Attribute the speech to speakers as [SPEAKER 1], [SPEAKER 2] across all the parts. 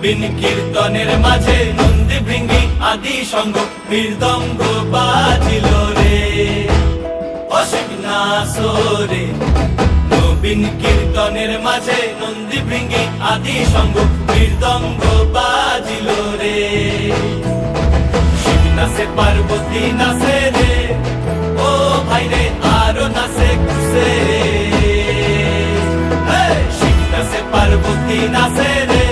[SPEAKER 1] নবীন কীর্তনের মাঝে নন্দী ভৃঙ্গি আদি সঙ্গ মৃদঙ্গ বাজিল রে অসীম নাসরে। নবীন কীর্তনের মাঝে নন্দী ভৃঙ্গি আদি সঙ্গ মৃদঙ্গ বাজিল রে। শিব নাচে পার্বতী নাচে রে, ও ভাই রে আরো নাচে খুশে। শিব নাচে পার্বতী নাচে রে,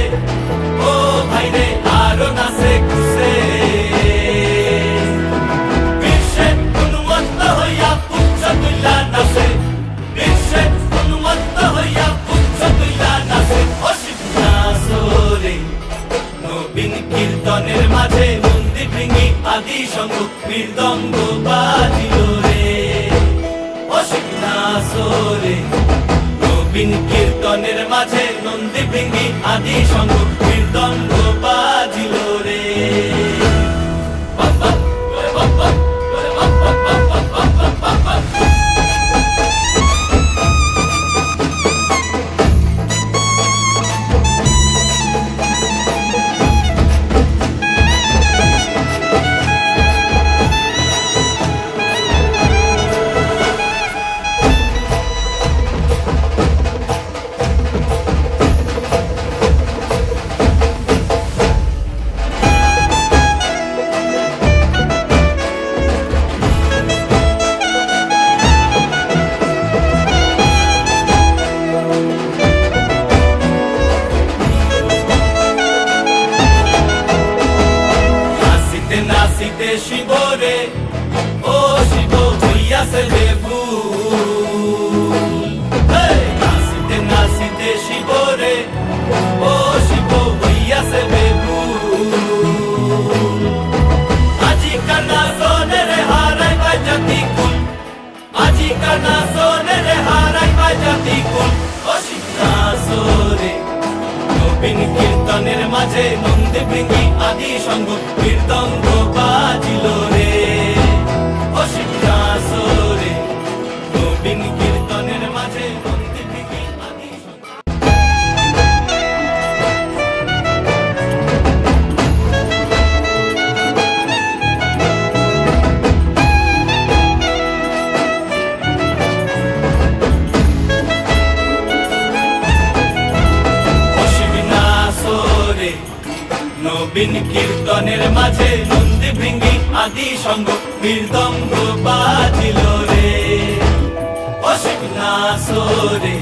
[SPEAKER 1] ও ভাই রে আরো নাচে খুশে। বিশ্বে উন্মত্ত হইয়া পুচ্ছ তুইলা নাচে, বিশ্বে উন্মত্ত হইয়া পুচ্ছ তুইলা নাচে অসীম নাচরে। নবীন কীর্তনের মাঝে নন্দী ভৃঙ্গি আদি সঙ্গ মৃদঙ্গ বাজিল রে অসীম নাচরে। নবীন কীর্তনের মাঝে নন্দী ভৃঙ্গি আদি সঙ্গ মৃদঙ্গ বাজিল রে। নাচিতে শিবরে, ও শিব হইয়াছে বেভুল। নাচিতে নাচিতে শিবরে, ও শিব হইয়াছে বেভুল। আজিকার নাচনের হারাই পাই জাতি কুল, আজিকার নাচনের হারাই পাই জাতি কুল অসীম নাচরে। নবীন কীর্তনের মাঝে নন্দী ভৃঙ্গি আদি সঙ্গ মৃদঙ্গ বাজিল রে অসীম নাচরে। নবীন কীর্তনের মাঝে নন্দী ভৃঙ্গি আদি সঙ্গ। নবীন কীর্তনের মাঝে নন্দী ভৃঙ্গি আদি সঙ্গ মৃদঙ্গ বাজিল রে অসীম নাচরে।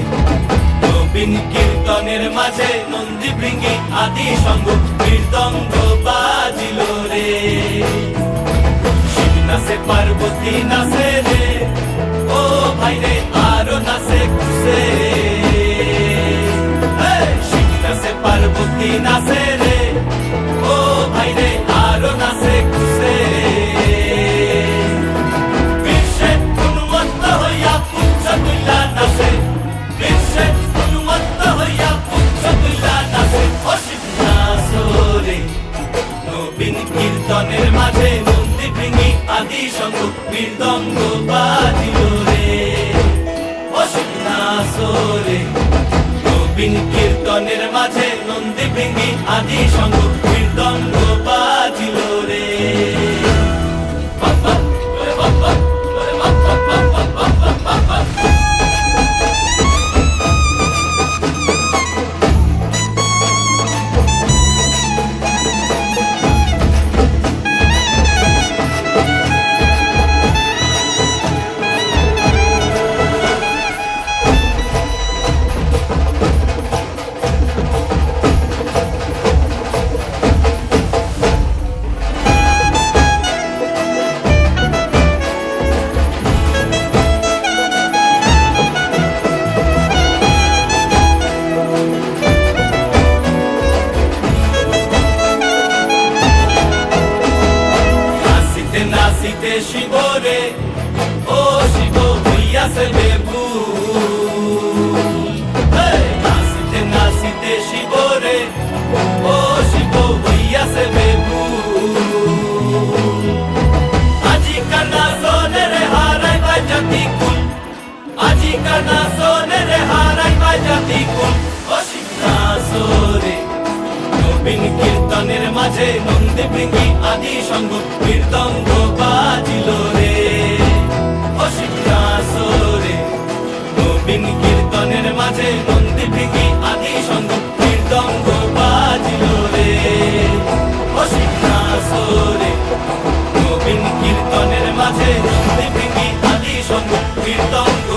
[SPEAKER 1] নবীন কীর্তনের মাঝে নন্দী ভৃঙ্গি আদি সঙ্গ মৃদঙ্গ বাজিল রে। শিব নাচে পার্বতী নাচে রে, ও ভাই রে আরো নাচে খুশে। শিব নাচে পার্বতী নাচে রে, ও ভাই রে আরো নাচে খুশে। বিশ্বে উন্মত্ত হইয়া পুচ্ছ তুইলা নাচে, বিশ্বে উন্মত্ত হইয়া পুচ্ছ তুইলা নাচে অসীম নাচরে। নবীন কীর্তনের মাঝে নন্দী ভৃঙ্গি আদি সঙ্গ মৃদঙ্গ বাজিল রে অসীম নাচরে। নবীন কীর্তনের মাঝে নন্দী ভৃঙ্গি আদি সঙ্গ মৃদঙ্গ বাজিল রে। নাচিতে শিবরে, ও শিব হইয়াছে বেভুল। নাচিতে নাচিতে শিবরে, ও শিব হইয়াছে বেভুল। আজিকার নাচনের হারাই পাই জাতি কুল, আজিকার নাচনের হারাই পাই জাতি কুল অসীম নাচরে। নবীন কীর্তনের মাঝে নন্দী ভৃঙ্গি আদি সঙ্গ মৃদঙ্গ বাজিল রে অসীম নাসরে নবীন কীর্তনের মাঝে নন্দী ভৃঙ্গি আদি সঙ্গ মৃদঙ্গ বাজিল রে অসীম নাসরে নবীন কীর্তনের মাঝে নন্দী ভৃঙ্গি আদি সঙ্গ মৃদঙ্গ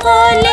[SPEAKER 2] কোলে